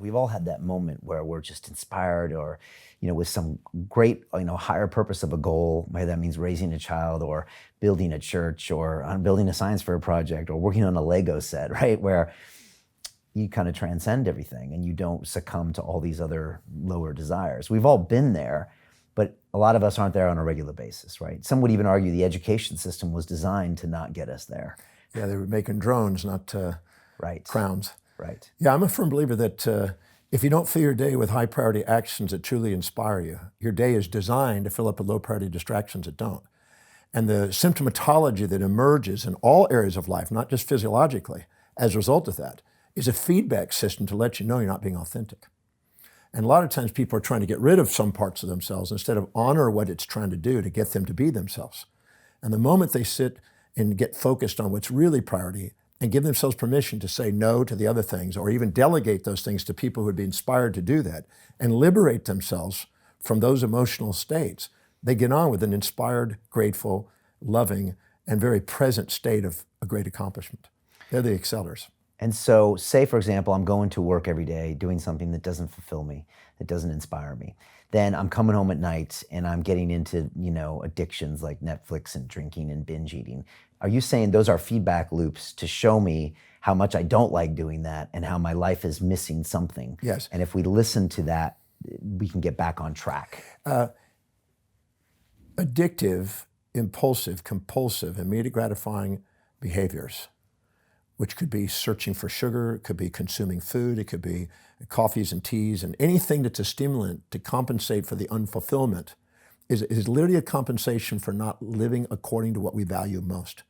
We've all had that moment where we're just inspired or, with some great, higher purpose of a goal. Maybe that means raising a child or building a church or building a science fair project or working on a Lego set, right? Where you kind of transcend everything and you don't succumb to all these other lower desires. We've all been there, but a lot of us aren't there on a regular basis, right? Some would even argue the education system was designed to not get us there. Yeah, they were making drones, not Right. crowns. Right. Yeah, I'm a firm believer that if you don't fill your day with high priority actions that truly inspire you, your day is designed to fill up with low priority distractions that don't. And the symptomatology that emerges in all areas of life, not just physiologically, as a result of that, is a feedback system to let you know you're not being authentic. And a lot of times people are trying to get rid of some parts of themselves instead of honor what it's trying to do to get them to be themselves. And the moment they sit and get focused on what's really priority and give themselves permission to say no to the other things or even delegate those things to people who would be inspired to do that and liberate themselves from those emotional states, they get on with an inspired, grateful, loving, and very present state of a great accomplishment. They're the excellers. And so say, for example, I'm going to work every day doing something that doesn't fulfill me, that doesn't inspire me. Then I'm coming home at night and I'm getting into, addictions like Netflix and drinking and binge eating. Are you saying those are feedback loops to show me how much I don't like doing that and how my life is missing something? Yes. And if we listen to that, we can get back on track. Addictive, impulsive, compulsive, immediate gratifying behaviors, which could be searching for sugar, it could be consuming food, it could be coffees and teas, and anything that's a stimulant to compensate for the unfulfillment is literally a compensation for not living according to what we value most.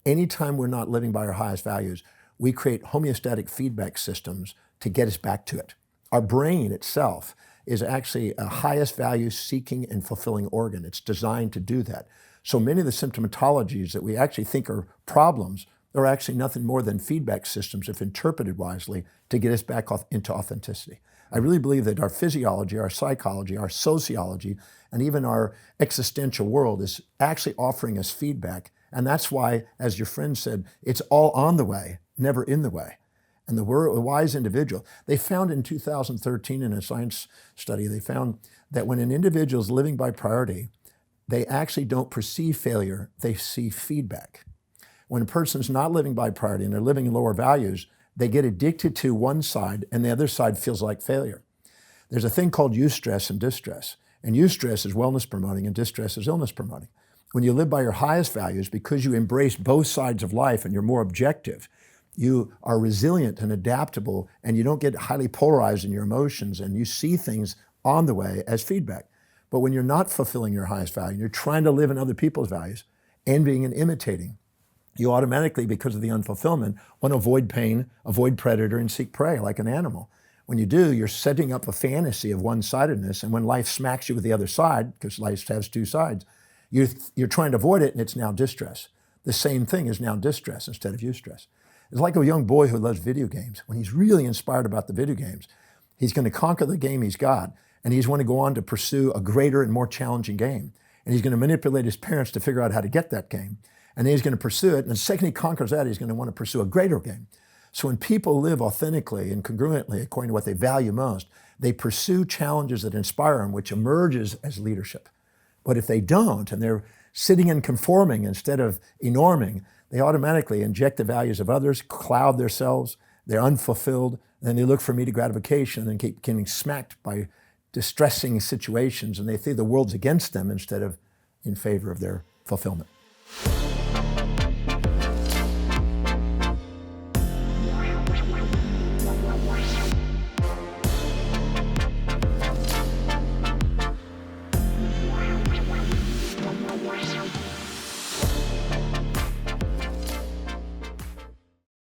Anytime we're not living by our highest values, we create homeostatic feedback systems to get us back to it. Our brain itself is actually a highest value seeking and fulfilling organ. It's designed to do that. So many of the symptomatologies that we actually think are problems are actually nothing more than feedback systems, if interpreted wisely, to get us back into authenticity. I really believe that our physiology, our psychology, our sociology, and even our existential world is actually offering us feedback. And that's why, as your friend said, it's all on the way, never in the way. And the wise individual, they found in 2013 in a science study, they found that when an individual is living by priority, they actually don't perceive failure, they see feedback. When a person's not living by priority and they're living in lower values, they get addicted to one side and the other side feels like failure. There's a thing called eustress and distress. And eustress is wellness promoting and distress is illness promoting. When you live by your highest values, because you embrace both sides of life and you're more objective, you are resilient and adaptable and you don't get highly polarized in your emotions and you see things on the way as feedback. But when you're not fulfilling your highest value, you're trying to live in other people's values, envying and imitating, you automatically, because of the unfulfillment, want to avoid pain, avoid predator, and seek prey like an animal. When you do, you're setting up a fantasy of one-sidedness, and when life smacks you with the other side, because life has two sides, you're trying to avoid it, and it's now distress. The same thing is now distress instead of eustress. It's like a young boy who loves video games. When he's really inspired about the video games, he's going to conquer the game he's got, and he's going to go on to pursue a greater and more challenging game. And he's going to manipulate his parents to figure out how to get that game. And then he's going to pursue it. And the second he conquers that, he's going to want to pursue a greater game. So when people live authentically and congruently according to what they value most, they pursue challenges that inspire them, which emerges as leadership. But if they don't, and they're sitting and conforming instead of enorming, they automatically inject the values of others, cloud themselves, they're unfulfilled, and then they look for immediate gratification and keep getting smacked by distressing situations, and they think the world's against them instead of in favor of their fulfillment.